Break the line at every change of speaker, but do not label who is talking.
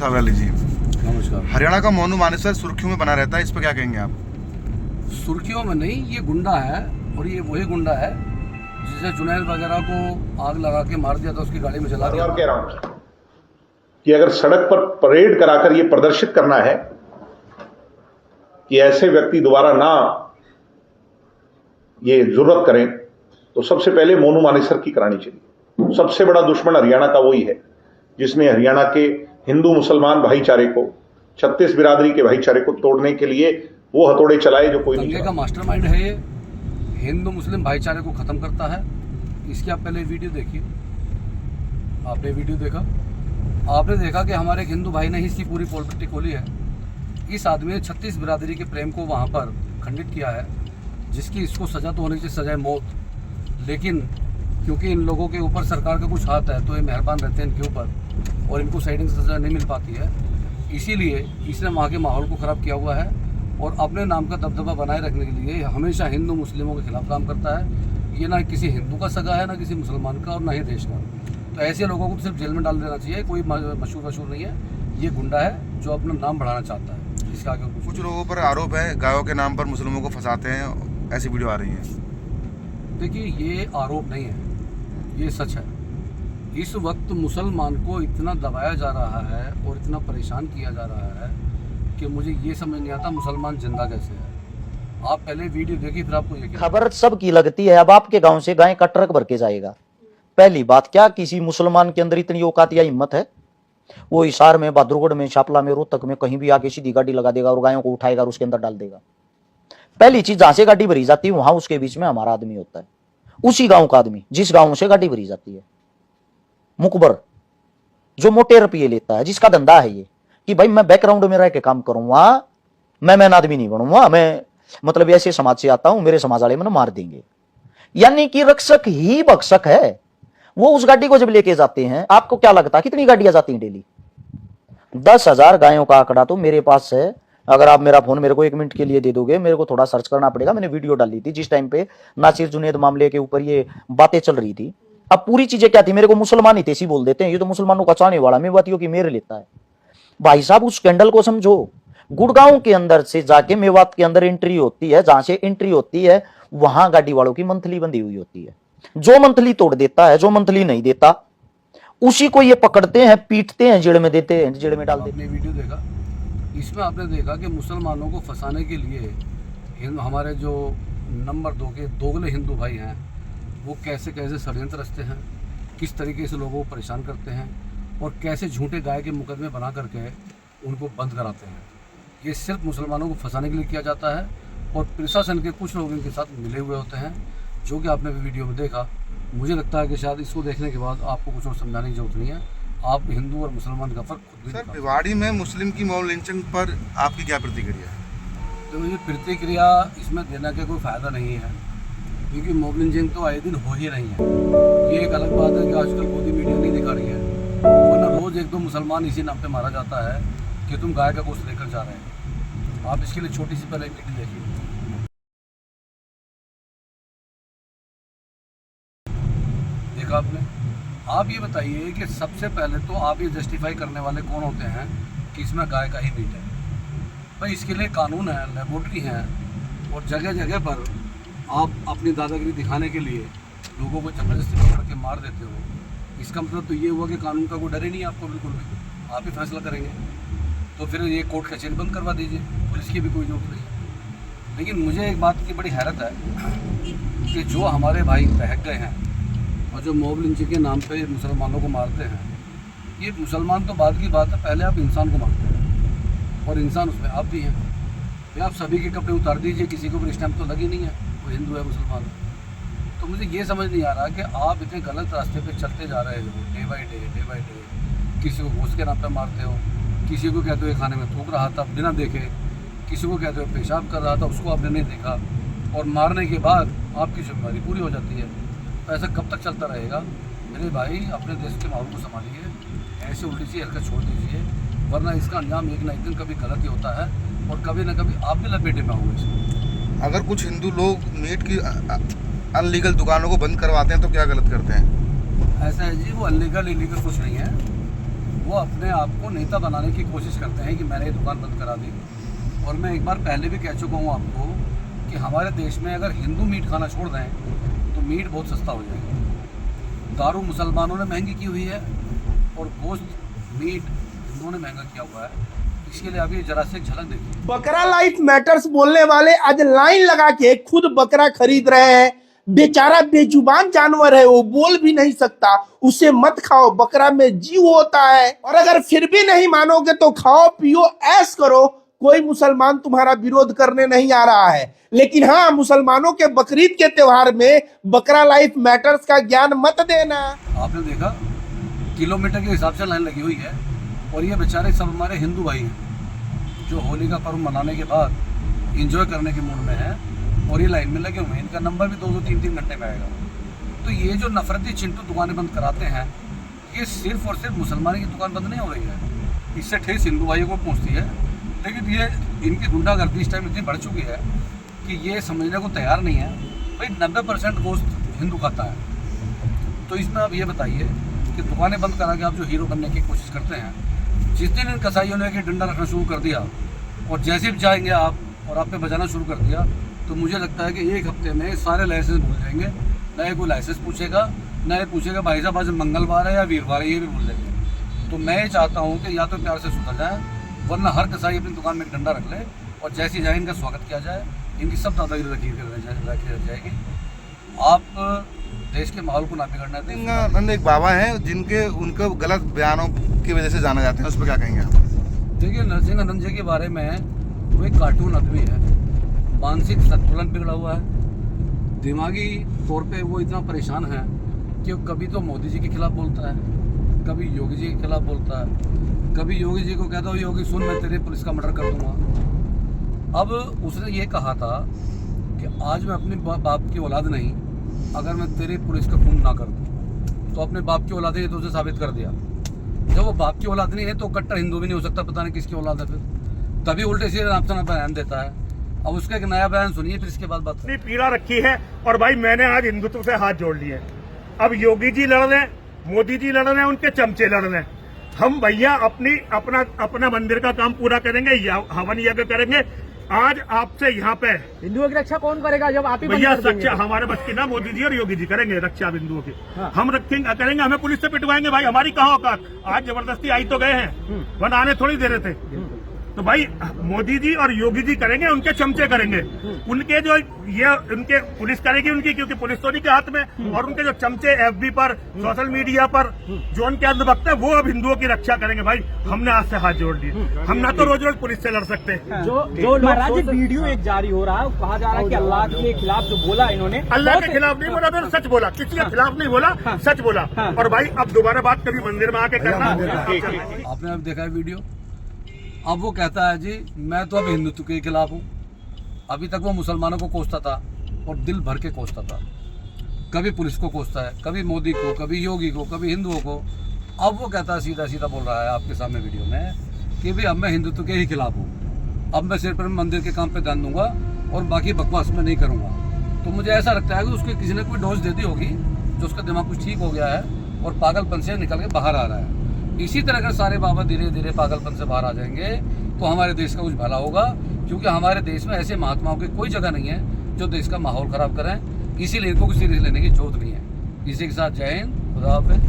सावली जी।
नमस्कार।
हरियाणा का मोनू मानेसर सुर्खियों में बना रहता है, इस पर क्या कहेंगे आप?
सुर्खियों में नहीं, ये गुंडा है और ये वही गुंडा है जिसे जुनैद वगैरह को आग लगा के मार दिया था, उसकी गाड़ी में जला दिया।
कह रहा हूं कि अगर सड़क पर परेड कराकर ये प्रदर्शित करना है कि ऐसे व्यक्ति दोबारा ना ये जरूरत करें, तो सबसे पहले मोनू मानेसर की करानी चाहिए। सबसे बड़ा दुश्मन हरियाणा का वही है जिसने हरियाणा के हिंदू मुसलमान भाईचारे को, 36 बिरादरी के भाईचारे को तोड़ने के लिए वो हथौड़े चलाए जो कोई
दंगे का मास्टरमाइंड है ये, हिंदू मुस्लिम भाईचारे को खत्म करता है। इसकी आप पहले वीडियो देखिए। आपने वीडियो देखा, आपने देखा कि हमारे एक हिंदू भाई ने ही इसकी पूरी पॉलिटिक्स खोली है। इस आदमी ने 36 बिरादरी के प्रेम को वहाँ पर खंडित किया है, जिसकी इसको सजा तो होनी चाहिए, सजाए मौत। लेकिन क्योंकि इन लोगों के ऊपर सरकार का कुछ हाथ है तो ये मेहरबान रहते हैं इनके ऊपर और इनको साइडिंग से सजा नहीं मिल पाती है, इसीलिए इसने वहाँ के माहौल को ख़राब किया हुआ है और अपने नाम का दबदबा बनाए रखने के लिए हमेशा हिंदू मुस्लिमों के खिलाफ काम करता है। ये ना किसी हिंदू का सगा है, ना किसी मुसलमान का और ना ही देश का। तो ऐसे लोगों को सिर्फ जेल में डाल देना चाहिए। कोई मशहूर नहीं है, ये गुंडा है जो अपना नाम बढ़ाना चाहता है। इसका आगे
कुछ लोगों पर आरोप है गायों के नाम पर मुस्लिमों को फंसाते हैं, ऐसी वीडियो आ रही है।
देखिए, ये आरोप नहीं है, ये सच है। इस वक्त मुसलमान को इतना दबाया जा रहा है और इतना परेशान किया जा रहा है कि मुझे ये समझ नहीं आता मुसलमान जिंदा कैसे है। आप पहले वीडियो देखिए, फिर आपको यकीन।
खबर सबकी लगती है। अब आपके गांव से गाय का ट्रक भर के जाएगा। पहली बात, क्या किसी मुसलमान के अंदर इतनी औकात या हिम्मत है? वो हिसार में, बहादुरगढ़ में, शापला में, रोहतक में कहीं भी आके सीधी गाड़ी लगा देगा और गायों को उठाएगा और उसके अंदर डाल देगा। पहली चीज, जहां से गाड़ी भरी जाती है वहां उसके बीच में हमारा आदमी होता है, उसी गांव का आदमी जिस गांव से गाड़ी भरी जाती है। मुकबर जो मोटे रुपये लेता है, जिसका धंधा है ये कि भाई मैं बैकग्राउंड में रह के काम करूंगा, मैं आदमी नहीं बनूंगा, मैं मतलब ऐसे समाज से आता हूं, मेरे समाज वाले मैंने मार देंगे। यानी कि रक्षक ही भक्षक है। वो उस गाड़ी को जब लेके जाते हैं, आपको क्या लगता है कितनी गाड़ियां जाती हैं डेली? 10,000 गायों का आंकड़ा तो मेरे पास है। अगर आप मेरा फोन मेरे को 1 मिनट के लिए दे दोगे, मेरे को थोड़ा सर्च करना पड़ेगा। मैंने वीडियो डाली थी जिस टाइम पे नासिर जुनैद मामले के ऊपर ये बातें चल रही थी। अब पूरी चीजें क्या थी, मेरे को मुसलमान ही तेसी बोल देते हैं, ये तो मुसलमानों का चाहने वाला मेवातियों की मेरे लेता है। भाई साहब, उस स्कैंडल को समझो। गुड़गांव के अंदर से जाके मेवात के अंदर एंट्री होती है, जहां से एंट्री होती है वहां गाड़ी वालों की मंथली बंधी हुई होती है। जो मंथली तोड़ देता है, जो मंथली नहीं देता, उसी को ये पकड़ते हैं, पीटते हैं, जेल में देते हैं, जेल में डाल देते हैं।
वीडियो देखा, इसमें आपने देखा कि मुसलमानों को फंसाने के लिए हमारे जो नंबर 2 के दोगले हिंदू भाई हैं, वो कैसे कैसे षड्यंत्र रचते हैं, किस तरीके से लोगों को परेशान करते हैं और कैसे झूठे गाय के मुकदमे बना करके उनको बंद कराते हैं। ये सिर्फ मुसलमानों को फंसाने के लिए किया जाता है और प्रशासन के कुछ लोग इनके साथ मिले हुए होते हैं, जो कि आपने वीडियो में देखा। मुझे लगता है कि शायद इसको देखने के बाद आपको कुछ और समझाने की जरूरत नहीं है। आप हिंदू और मुसलमान का फर्क खुद भी।
सर, भिवाड़ी में मुस्लिम की मॉब लिंचिंग पर आपकी क्या प्रतिक्रिया है?
तो ये प्रतिक्रिया इसमें देने का कोई फ़ायदा नहीं है, क्योंकि मॉब लिंचिंग तो आए दिन हो ही रही है। ये एक अलग बात है कि आजकल मोदी मीडिया नहीं दिखा रही है, वरना रोज़ 1-2 मुसलमान इसी नाम पे मारा जाता है कि तुम गाय का गोश्त लेकर जा रहे हैं। आप इसके लिए छोटी सी पहले वीडियो देखिए। देखा आपने? आप ये बताइए कि सबसे पहले तो आप ये जस्टिफाई करने वाले कौन होते हैं कि इसमें गाय का ही मीट है? भाई, इसके लिए कानून है, लेबोरेटरी है और जगह जगह पर आप अपनी दादागिरी दिखाने के लिए लोगों को जबरदस्ती पकड़ के मार देते हो। इसका मतलब तो ये हुआ कि कानून का कोई डर ही नहीं है आपको, बिल्कुल भी। आप ही फैसला करेंगे तो फिर ये कोर्ट कचहरी बंद करवा दीजिए, पुलिस की भी कोई जरूरत नहीं है। लेकिन मुझे एक बात की बड़ी हैरत है कि जो हमारे भाई बहक गए हैं और जो मॉब लिंचिंग के नाम पे मुसलमानों को मारते हैं, ये मुसलमान तो बाद की बात है, पहले आप इंसान को मारते हैं और इंसान उसमें आप भी हैं। फिर आप सभी के कपड़े उतार दीजिए, किसी को भी स्टैम्प तो लगी नहीं है, वो हिंदू है मुसलमान है। तो मुझे ये समझ नहीं आ रहा कि आप इतने गलत रास्ते पे चलते जा रहे हो, डे बाई डे। किसी को घूस के नाम पे मारते हो, किसी को कहते हो खाने में थूक रहा था बिना देखे, किसी को कहते हो पेशाब कर रहा था, उसको आपने नहीं देखा और मारने के बाद आपकी जिम्मेदारी पूरी हो जाती है। तो ऐसा कब तक चलता रहेगा? मेरे भाई, अपने देश के माहौल को संभालिए, ऐसे उल्टी सी हरकत छोड़ दीजिए, वरना इसका अंजाम एक ना एक दिन कभी गलत ही होता है और कभी ना कभी आप भी लपेटे में होंगे इसमें।
अगर कुछ हिंदू लोग मीट की अनलीगल दुकानों को बंद करवाते हैं तो क्या गलत करते हैं?
ऐसा है जी, वो अनलीगल इलीगल कुछ नहीं है। वो अपने आप को नेता बनाने की कोशिश करते हैं कि मैंने ये दुकान बंद करा दी। और मैं एक बार पहले भी कह चुका हूँ आपको कि हमारे देश में अगर हिंदू मीट खाना छोड़ दें तो मीट बहुत सस्ता हो जाएगा। दारू मुसलमानों ने महंगी की हुई है और गोश्त मीट हिंदुओं ने महंगा किया हुआ है। इसके लिए आप ये जरा से झलक देखिए।
बकरा लाइफ मैटर्स बोलने वाले आज लाइन लगा के खुद बकरा खरीद रहे हैं। बेचारा बेजुबान जानवर है, वो बोल भी नहीं सकता, उसे मत खाओ, बकरा में जीव होता है। और अगर फिर भी नहीं मानोगे तो खाओ पियो ऐश करो, कोई मुसलमान तुम्हारा विरोध करने नहीं आ रहा है। लेकिन हाँ, मुसलमानों के बकरीद के त्योहार में बकरा लाइफ मैटर्स का ज्ञान मत देना।
आपने देखा किलोमीटर के हिसाब से लाइन लगी हुई है और ये बेचारे सब हमारे हिंदू भाई हैं जो होली का पर्व मनाने के बाद एंजॉय करने के मूड में है और ये लाइन में लगे हुए हैं। इनका नंबर भी 2-3 घंटे में आएगा। तो ये जो नफरती चिंटू दुकानें बंद कराते हैं, ये सिर्फ और सिर्फ मुसलमानों की दुकान बंद नहीं हो रही है, इससे ठेस हिंदू भाइयों को पहुँचती है। लेकिन ये इनकी गुंडागर्दी इस टाइम इतनी बढ़ चुकी है कि ये समझने को तैयार नहीं है। भाई 90% गोश्त हिंदू खाता है। तो इसमें आप ये बताइए कि दुकानें बंद करा के आप जो हीरो बनने की कोशिश करते हैं, जिस दिन इन कसाईयों ने कि डंडा रखना शुरू कर दिया और जैसे भी जाएंगे आप और आप पे बजाना शुरू कर दिया, तो मुझे लगता है कि एक हफ्ते में सारे लाइसेंस भूल जाएंगे। ना ये कोई लाइसेंस पूछेगा, ना ये पूछेगा भाई साहब आज मंगलवार है या वीरवार है, ये भी भूल जाएंगे। तो मैं ये चाहता हूँ कि या तो प्यार से सुधर जाए, वरना हर कसाई अपनी दुकान में एक डंडा रख ले और जैसे ही जाए इनका स्वागत किया जाए, इनकी सब दादागिरी रखी जाएगी। आप देश के माहौल को ना बिगड़ना दें।
नंद एक बाबा हैं जिनके उनके गलत बयानों की वजह से जाना जाते हैं, उस पर क्या कहेंगे आप?
देखिए, नरसिंहानंद जी के बारे में वो एक कार्टून आदमी है, मानसिक संतुलन बिगड़ा हुआ है, दिमागी तौर पे वो इतना परेशान है कि वो कभी तो मोदी जी के खिलाफ बोलता है, कभी योगी जी के खिलाफ बोलता है, कभी योगी जी को कहता हूँ योगी सुन मैं तेरे पुलिस का मर्डर कर दूंगा। अब उसने ये कहा था कि आज मैं अपने बाप की औलाद नहीं, अगर मैं तेरी पुलिस का खून ना कर दूँ तो अपने बाप की औलाद है, तो उसे साबित कर दिया। जब वो बाप की औलाद नहीं है तो कट्टर हिंदू भी नहीं हो सकता, पता नहीं किसकी औलाद है फिर। तभी उल्टे सीधे अपना बयान देता है। अब उसका एक नया बयान सुनिए, फिर इसके बाद बात।
पीड़ा रखी है और भाई मैंने आज हिंदुत्व से हाथ जोड़ लिए। अब योगी जी लड़ रहे हैं, मोदी जी लड़ रहे हैं, उनके चमचे लड़ रहे हैं। हम भैया अपना मंदिर का काम पूरा करेंगे, हवन यज्ञ करेंगे। आज आपसे यहाँ पे
हिंदुओं की रक्षा कौन करेगा जब आप ही
भैया सच्चा हमारे बस की ना मोदी जी और योगी जी करेंगे रक्षा हिंदुओं की। हाँ। हम रखेंगे करेंगे, हमें पुलिस से पिटवाएंगे भाई, हमारी कहाँ औकात। आज जबरदस्ती आई तो गए हैं, वरना आने थोड़ी दे रहे थे। तो भाई मोदी जी और योगी जी करेंगे, उनके चमचे करेंगे, उनके जो ये उनके पुलिस करेगी उनकी, क्योंकि पुलिस तो नहीं के हाथ में, और उनके जो चमचे एफबी पर सोशल मीडिया पर जो उनके अंधभक्त है वो अब हिंदुओं की रक्षा करेंगे। भाई हमने आज से हाथ जोड़ लिए, हम ना तो रोज रोज पुलिस से लड़ सकते।
जो महाराज वीडियो एक जारी हो रहा है, कहा जा रहा है कि अल्लाह के खिलाफ जो बोला इन्होंने,
अल्लाह के खिलाफ नहीं बोला, तो सच बोला, किसी के खिलाफ नहीं बोला, सच बोला। और भाई अब दोबारा बात कभी मंदिर में आके करना।
आपने अब देखा है वीडियो, अब वो कहता है जी मैं तो अब हिंदुत्व के खिलाफ हूँ। अभी तक वो मुसलमानों को कोसता था और दिल भर के कोसता था, कभी पुलिस को कोसता है, कभी मोदी को, कभी योगी को, कभी हिंदुओं को। अब वो कहता है, सीधा सीधा बोल रहा है आपके सामने वीडियो में कि भाई अब मैं हिंदुत्व के ही खिलाफ हूँ, अब मैं सिर्फ मंदिर के काम पे ध्यान दूंगा और बाकी बकवास में नहीं करूँगा। तो मुझे ऐसा लगता है कि उसको किसी ने कोई डोज दे दी होगी, जो उसका दिमाग कुछ ठीक हो गया है और पागलपन से निकल के बाहर आ रहा है। इसी तरह अगर सारे बाबा धीरे धीरे पागलपन से बाहर आ जाएंगे तो हमारे देश का कुछ भला होगा, क्योंकि हमारे देश में ऐसे महात्माओं की कोई जगह नहीं है जो देश का माहौल खराब करें। इसीलिए इनको कुछ सीरियस लेने की जरूरत नहीं है। इसी के साथ जय हिंद, खुदा हाफिज़।